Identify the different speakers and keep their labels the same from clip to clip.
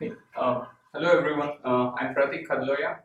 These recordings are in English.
Speaker 1: Okay. Hello everyone. I'm Pratik Khadloya.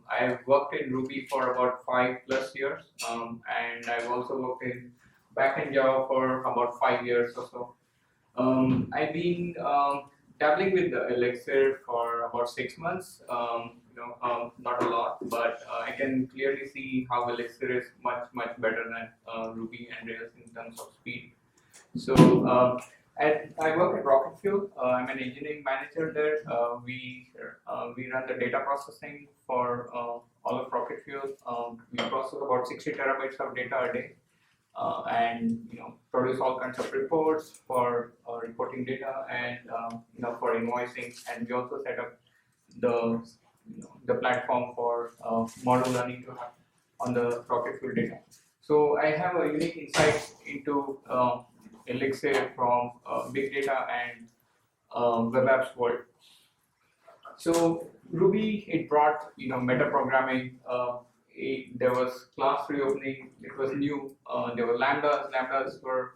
Speaker 1: I've worked in Ruby for about 5+ years, and I've also worked in backend Java for about 5 years or so. I've been dabbling with the Elixir for about 6 months. Not a lot, but I can clearly see how Elixir is much better than Ruby and Rails in terms of speed. So I work at Rocket Fuel. I'm an engineering manager there. We run the data processing for all of Rocket Fuel. We process about 60 terabytes of data a day, and produce all kinds of reports for reporting data and for invoicing. And we also set up the the platform for model learning to happen on the Rocket Fuel data. So I have a unique insight into Elixir from big data and web apps world. So Ruby, it brought meta programming. There was class reopening. It was new. There were lambdas. Lambdas were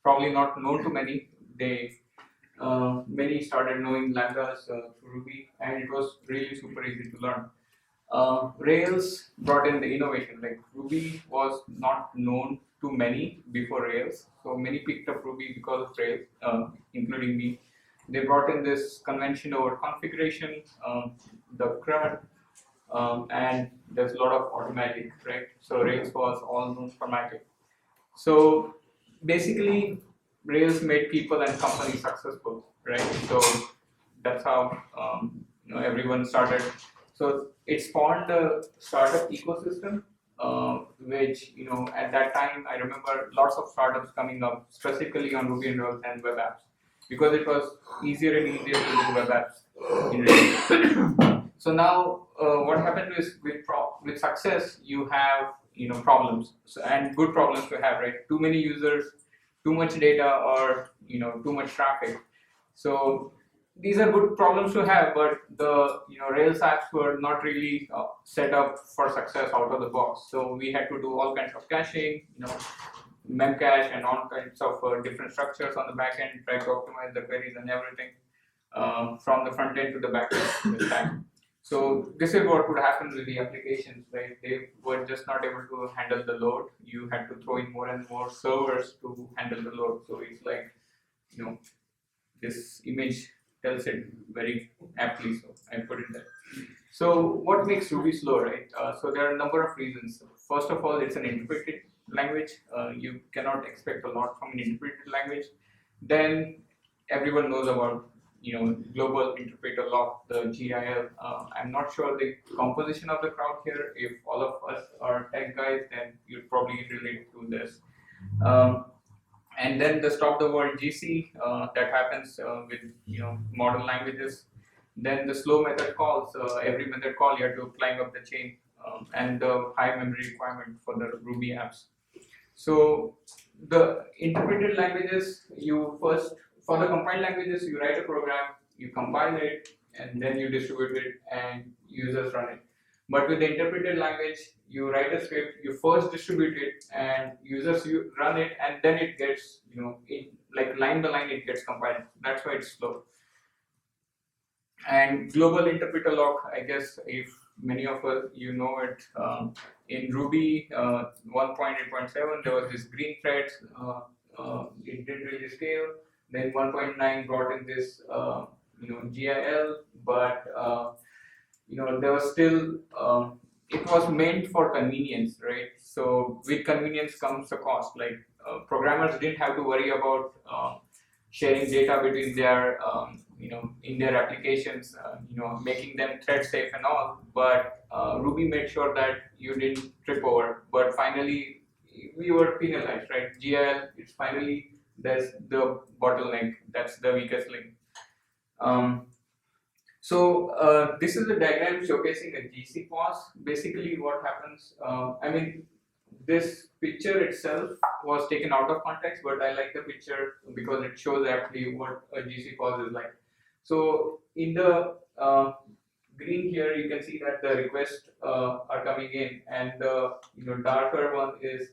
Speaker 1: probably not known to many. Many started knowing lambdas through Ruby, and it was really super easy to learn. Rails brought in the innovation. Like Ruby was not known to many before Rails, so many picked up Ruby because of Rails, including me. They brought in this convention over configuration, the CRUD, and there's a lot of automatic, right? So Rails was all known for magic. So basically, Rails made people and companies successful, right? So that's how everyone started. So it spawned a startup ecosystem, which at that time I remember lots of startups coming up specifically on Ruby and Rails and web apps because it was easier and easier to do web apps in Rails. So now what happened is with success you have problems, and good problems to have, right? Too many users, too much data, or too much traffic. So these are good problems to have, but the Rails apps were not really set up for success out of the box. So we had to do all kinds of caching, memcache, and all kinds of different structures on the back end, try to optimize the queries and everything from the front end to the back end this time. So this is what would happen with the applications, right? They were just not able to handle the load. You had to throw in more and more servers to handle the load. So it's like, this image tells it very aptly, so I put it there. So what makes Ruby slow, right? So there are a number of reasons. First of all, it's an interpreted language. You cannot expect a lot from an interpreted language. Then everyone knows about global interpreter lock, the GIL. I'm not sure the composition of the crowd here. If all of us are tech guys, then you'd probably relate to this. And then the stop the world GC that happens with modern languages. Then the slow method calls. Every method call you have to climb up the chain, and the high memory requirement for the Ruby apps. So the interpreted languages, for the compiled languages, you write a program, you compile it, and then you distribute it, and users run it. But with the interpreted language, you write a script, you first distribute it, and users run it, and then it gets, like line by line, it gets compiled. That's why it's slow. And global interpreter lock, I guess if many of us know it, in Ruby 1.8.7 there was this green threads. It didn't really scale. Then 1.9 brought in this GIL, but there was still it was meant for convenience, right? So with convenience comes a cost. Like programmers didn't have to worry about sharing data between their in their applications, making them thread safe and all. But Ruby made sure that you didn't trip over. But finally, we were penalized, right? GIL, it's finally there's the bottleneck. That's the weakest link. So this is a diagram showcasing a GC pause. Basically, what happens? This picture itself was taken out of context, but I like the picture because it shows actually what a GC pause is like. So in the green here, you can see that the requests are coming in, and the darker one is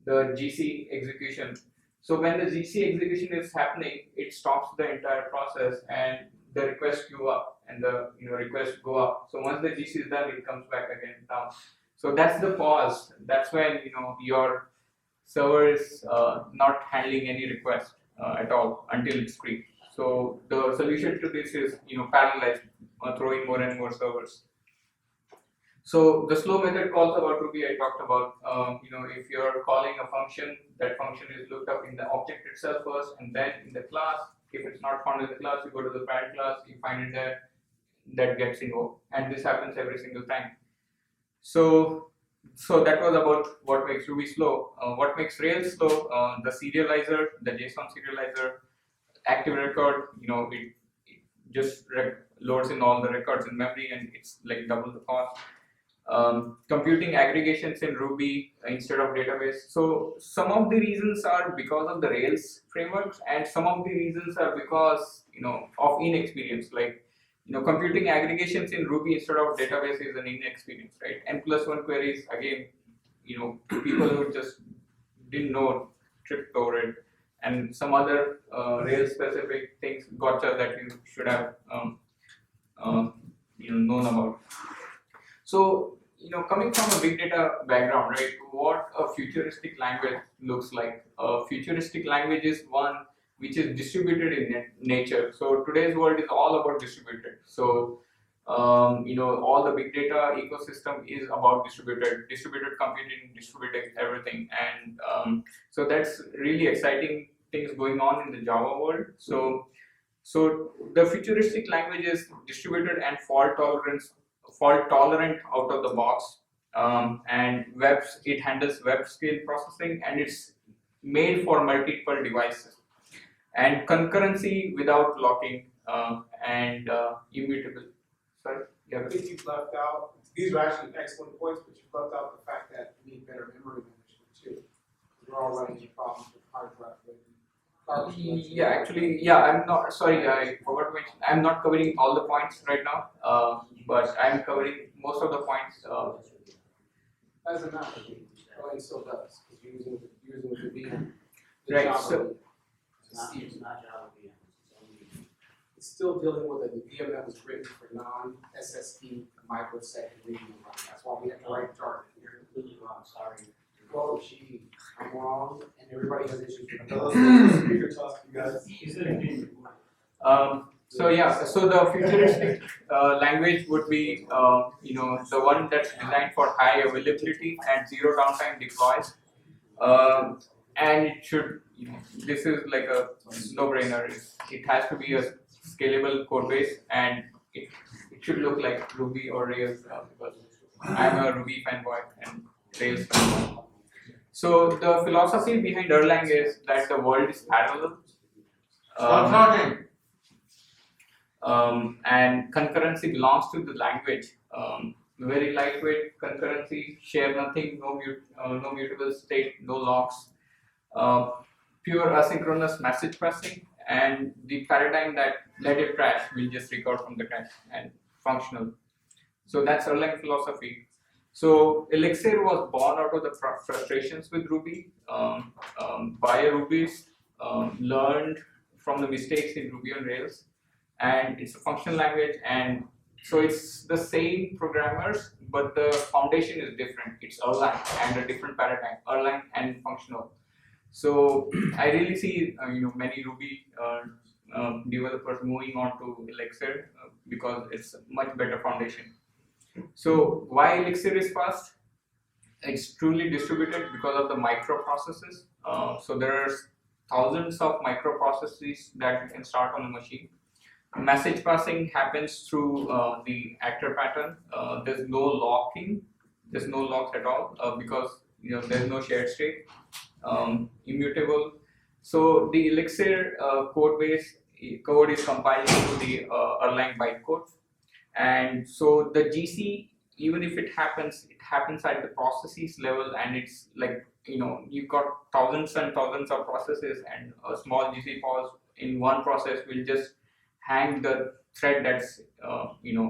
Speaker 1: the GC execution. So when the GC execution is happening, it stops the entire process, and the request queue up and the requests go up. So once the GC is done, it comes back again down. So that's the pause. That's when your server is not handling any request at all until it's free. So the solution to this is parallelize, throwing more and more servers. So the slow method calls about Ruby I talked about. If you're calling a function, that function is looked up in the object itself first, and then in the class. If it's not found in the class, you go to the parent class, you find it there, that gets invoked, and this happens every single time. So that was about what makes Ruby slow. What makes Rails slow? The serializer, the JSON serializer, active record. It just loads in all the records in memory, and it's like double the cost. Computing aggregations in Ruby instead of database. So some of the reasons are because of the Rails frameworks, and some of the reasons are because of inexperience. Like computing aggregations in Ruby instead of database is an inexperience, right? N+1 queries, again, people who just didn't know, tripped over it, and some other Rails specific things, gotcha, that you should have known about. So, coming from a big data background, right, what a futuristic language looks like. A futuristic language is one which is distributed in nature. So today's world is all about distributed. So, all the big data ecosystem is about distributed computing, distributed everything. And so that's really exciting things going on in the Java world. So the futuristic language is distributed and fault tolerant out of the box, and it handles web scale processing, and it's made for multiple devices, and concurrency without locking, and immutable. Sorry,
Speaker 2: I think you've left out, these are actually excellent points, but you've left out the fact that we need better memory management too. We're all running into problems with hard drive.
Speaker 1: Yeah, actually, yeah, I'm not, sorry, I forgot to mention, I'm not covering all the points right now, but I'm covering most of the points.
Speaker 2: Doesn't matter, Going still does, because you're using the VM.
Speaker 1: Right,
Speaker 2: Java
Speaker 1: so
Speaker 3: It's not Java VM.
Speaker 2: it's still dealing with a VM that was written for non-SSD microsecond reading. That's why we have to write Java.
Speaker 3: You're completely wrong, sorry.
Speaker 2: Well, I'm wrong, and everybody has issues with
Speaker 4: Speaker talk, you guys.
Speaker 1: So yeah, so the futuristic language would be the one that's designed for high availability and zero downtime deploys, and it should this is like a no-brainer. It has to be a scalable code base, and it should look like Ruby or Rails, because I'm a Ruby fanboy and Rails fanboy. So the philosophy behind Erlang is that the world is parallel. And concurrency belongs to the language. Very lightweight concurrency, share nothing, no mutable state, no locks, pure asynchronous message passing, and the paradigm that let it crash will just record from the cache, and functional. So that's Erlang philosophy. So Elixir was born out of the frustrations with Ruby. Bio-Rubies learned from the mistakes in Ruby on Rails, and it's a functional language, and so it's the same programmers, but the foundation is different. It's Erlang and a different paradigm, Erlang and functional. So I really see many Ruby developers moving on to Elixir because it's a much better foundation. So why Elixir is fast? It's truly distributed because of the microprocesses. So there are thousands of microprocesses that you can start on a machine. Message passing happens through the actor pattern. There's no locking. There's no locks at all because there's no shared state. Immutable. So the Elixir code is compiled into the Erlang bytecode, and so the GC, even if it happens at the processes level, and it's like you've got thousands and thousands of processes, and a small GC pause in one process will just hang the thread that's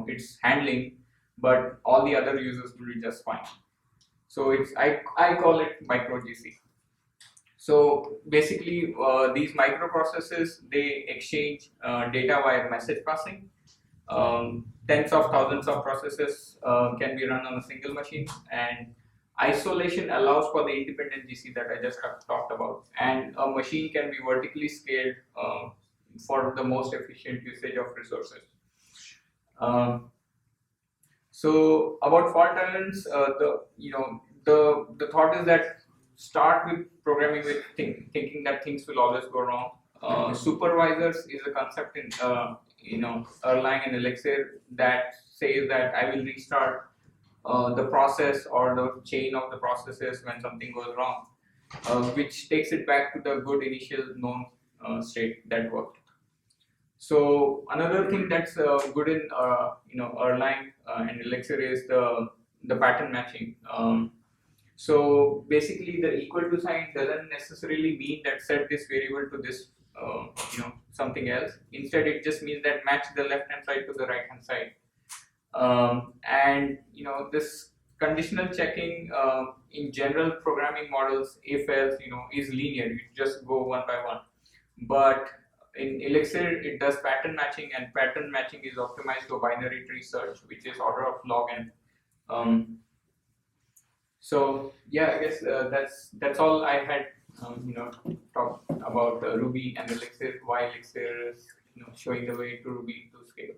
Speaker 1: it's handling, but all the other users will be just fine. So I call it micro GC. So basically, these microprocessors, they exchange data via message passing. Tens of thousands of processes can be run on a single machine, and isolation allows for the independent GC that I just talked about. And a machine can be vertically scaled for the most efficient usage of resources. Um, so about fault tolerance, the thought is that start with programming with thinking that things will always go wrong. Supervisors is a concept in Erlang and Elixir that says that I will restart the process or the chain of the processes when something goes wrong, which takes it back to the good initial known state that worked. So another thing that's good in Erlang and Elixir is the pattern matching. So basically, the equal to sign doesn't necessarily mean that set this variable to this something else. Instead, it just means that match the left hand side to the right hand side. And this conditional checking in general programming models, if else, is linear. You just go one by one. But in Elixir, it does pattern matching, and pattern matching is optimized to binary tree search, which is order of log n. So yeah, I guess that's all I had. Talked about Ruby and Elixir. Why Elixir is showing the way to Ruby to scale.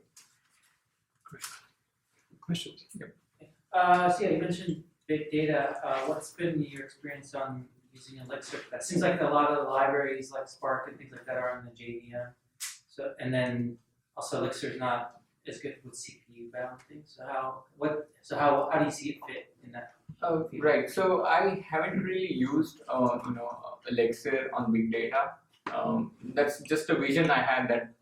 Speaker 4: Questions?
Speaker 1: Yep.
Speaker 3: So yeah, you mentioned big data. What's been your experience on using Elixir? That seems like a lot of the libraries like Spark and things like that are on the JVM. So and then also Elixir is not as good with CPU bound things. So how do you see it fit in that?
Speaker 1: Right. So I haven't really used Elixir on big data. That's just a vision I had that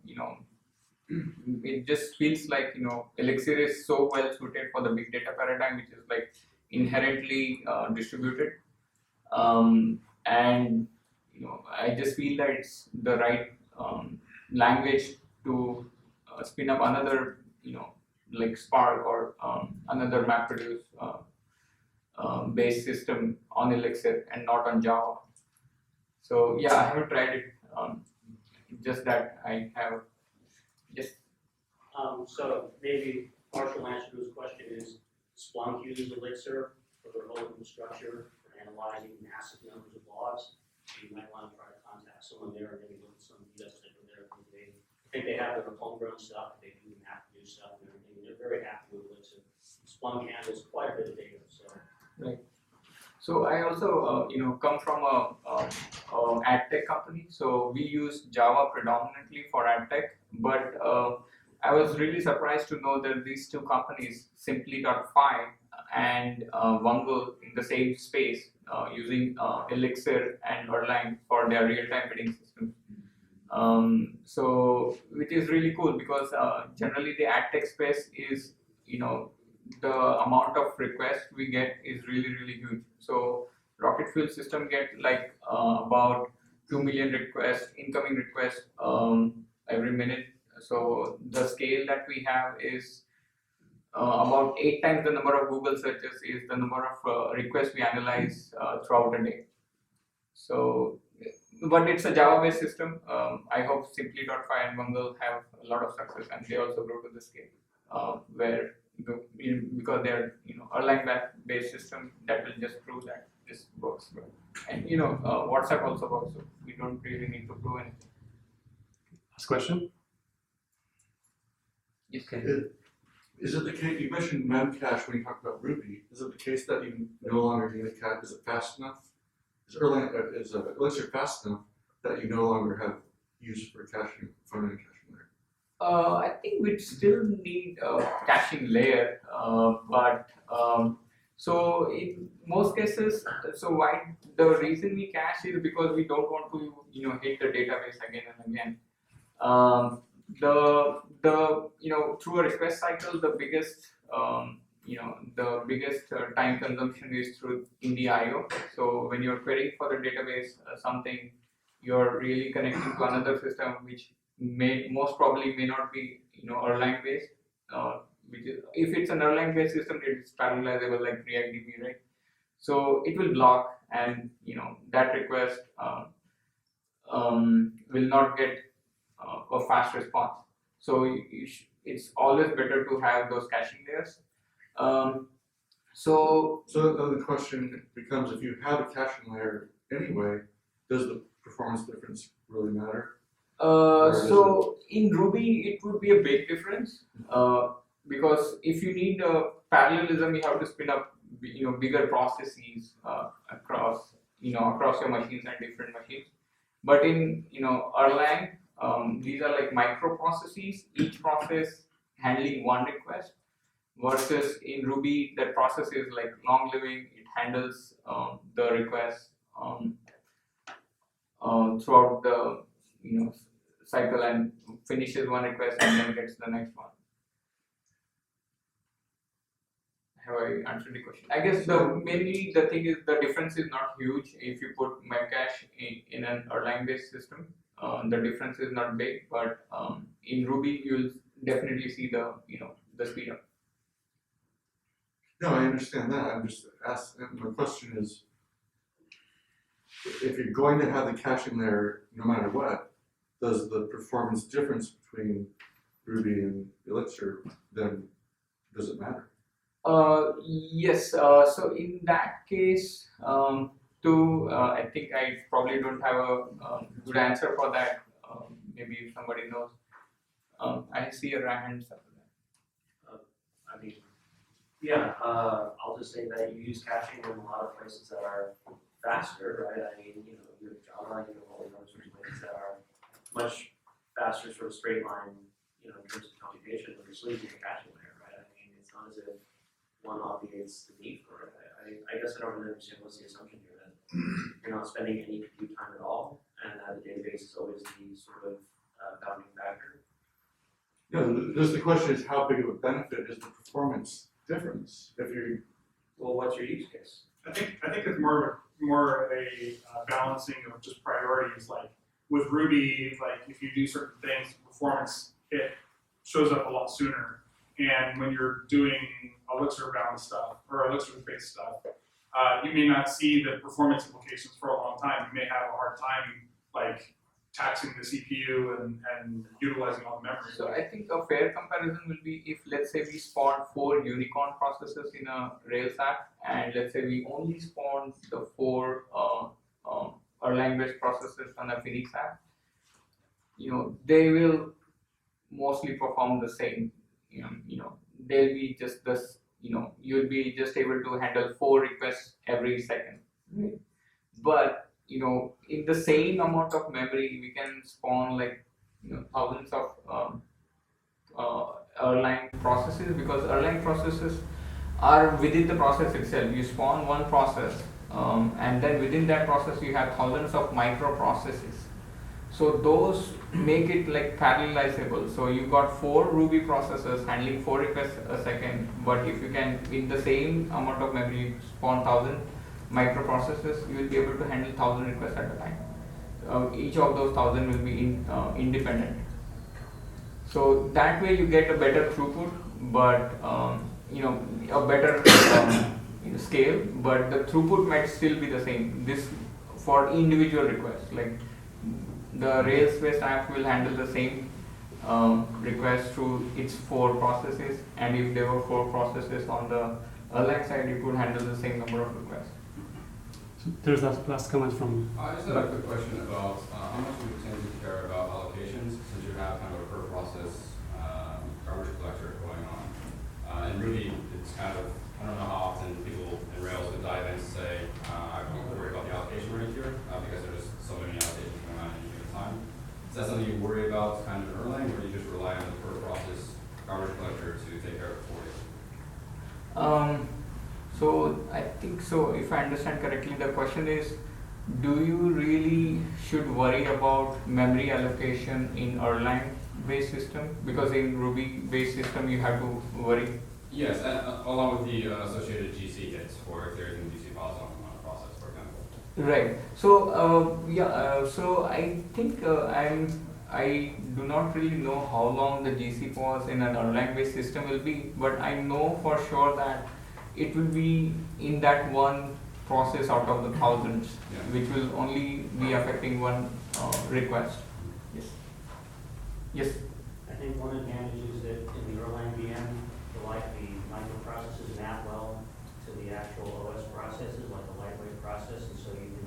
Speaker 1: it just feels like Elixir is so well suited for the big data paradigm, which is like inherently distributed, and I just feel that it's the right language to spin up another like Spark or another MapReduce based system on Elixir and not on Java. So yeah, I haven't tried it. Just that I have. Yes.
Speaker 3: So maybe partial answer to this question is Splunk uses Elixir for their whole infrastructure for analyzing massive numbers of logs. So you might want to try to contact someone there and maybe look at some details that are there. I think they have their homegrown stuff. They do MapReduce stuff and everything. They're very happy with Elixir. Splunk handles quite a bit of data. So.
Speaker 1: Right. So I also come from a ad tech company. So we use Java predominantly for ad tech, but I was really surprised to know that these two companies, Simply.fi and Wungle, in the same space, using Elixir and Erlang for their real-time bidding systems. So which is really cool because generally the ad tech space is the amount of requests we get is really huge. So rocket fuel system get like about 2 million incoming requests every minute. So the scale that we have is about 8 times the number of Google searches is the number of requests we analyze throughout a day. So, but it's a Java-based system. I hope Simply.fi and Wungle have a lot of success, and they also grow to the scale where because they're Erlang-based system that will just prove that this works well. And WhatsApp also works, so we don't really need to prove anything.
Speaker 4: Last question?
Speaker 1: Yes.
Speaker 5: Is it the case, you mentioned memcache when you talked about Ruby, is it the case that you no longer need a cache, is it fast enough? Is Elixir fast enough that you no longer have use for caching, front-end caching there?
Speaker 1: I think we'd still need a caching layer, but so in most cases, so why the reason we cache is because we don't want to hit the database again and again. Through a request cycle, the biggest time consumption is in the I/O. So when you're querying for the database something, you're really connecting to another system which most probably may not be Erlang based. Which is, if it's an Erlang based system, it's parallelizable like ReactDB, right? So it will block, and that request will not get a fast response. So it's always better to have those caching layers. So
Speaker 5: So the question becomes, if you have a caching layer anyway, does the performance difference really matter?
Speaker 1: so in Ruby, it would be a big difference because if you need parallelism, you have to spin up bigger processes across across your machines and different machines. But in Erlang, these are like microprocesses, each process handling one request. Versus in Ruby, that process is like long living. It handles the requests throughout the cycle and finishes one request and then gets the next one. Have I answered the question? I guess mainly the thing is the difference is not huge if you put Memcache in an Erlang based system. The difference is not big, but in Ruby you'll definitely see the speed up.
Speaker 5: No, I understand that. I'm just asking. My question is, if you're going to have the caching layer no matter what, does the performance difference between Ruby and Elixir, then does it matter?
Speaker 1: Yes. So in that case, I think I probably don't have a good answer for that. Maybe if somebody knows. I see a hand up there.
Speaker 3: I mean, yeah, I'll just say that you use caching in a lot of places that are faster, right? I mean, you have Java, all those sorts of things that are much faster, sort of straight line, in terms of computation, but you're still using a caching layer, right? I mean, it's not as if one obviates the need for it. I guess I don't really understand what's the assumption here, that you're not spending any compute time at all, and that the database is always the sort of bounding factor.
Speaker 5: No, just the question is, how big of a benefit is the performance difference if you?
Speaker 3: Well, what's your use case?
Speaker 2: I think it's more of a balancing of just priorities. Like with Ruby, like if you do certain things, performance it shows up a lot sooner. And when you're doing Elixir bound stuff or Elixir based stuff, you may not see the performance implications for a long time. You may have a hard time like taxing the CPU and utilizing all the memory.
Speaker 1: So I think a fair comparison will be if, let's say, we spawn 4 unicorn processes in a Rails app, and let's say we only spawn the 4 Erlang-based processes on a Phoenix app. They will mostly perform the same. They'll be just this. You'll be just able to handle 4 requests every second, right? But in the same amount of memory, we can spawn like thousands of Erlang processes, because Erlang processes are within the process itself. You spawn one process, and then within that process you have thousands of micro processes. So those make it like parallelizable. So you got 4 Ruby processes handling 4 requests a second, but if you can, in the same amount of memory, spawn 1000 microprocesses, you will be able to handle 1000 requests at a time. Each of those 1000 will be independent. So that way you get a better throughput, but a better scale, but the throughput might still be the same. This for individual requests, like the Rails-based app will handle the same request through its 4 processes, and if there were 4 processes on the Erlang side, it would handle the same number of requests.
Speaker 4: So there's that last comment from.
Speaker 6: I just have a quick question about how much you tend to care about allocations, since you have kind of a per process garbage collector going on. In Ruby, it's kind of, I don't know how often people in Rails would dive in and say, I don't worry about the allocation rate here, because there's so many allocations going on at any given time. Is that something you worry about kind of in Erlang, or do you just rely on the per process garbage collector to take care of it for you?
Speaker 1: So I think so. If I understand correctly, the question is, do you really should worry about memory allocation in Erlang based system? Because in Ruby based system you have to worry.
Speaker 6: Yes, and along with the associated GC hits for if there's any GC files on a process, for example.
Speaker 1: Right. So so I think I do not really know how long the GC pause in an Erlang based system will be, but I know for sure that it will be in that 1 process out of the thousands,
Speaker 6: Yeah.
Speaker 1: which will only be affecting one request. Yes. Yes.
Speaker 3: I think one advantage is that in the Erlang VM, the microprocessors map well to the actual OS processes, like a lightweight process, and so you can,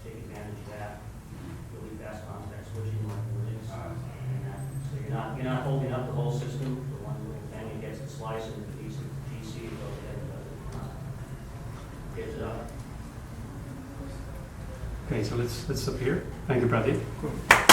Speaker 3: take advantage of that. Really fast context switching like Linux. And that, so you're not holding up the whole system. The one little thing that gets the slice and the piece of GC goes ahead and does it. Gives it up.
Speaker 4: Okay, so let's stop here. Thank you, Pratik.
Speaker 1: Cool.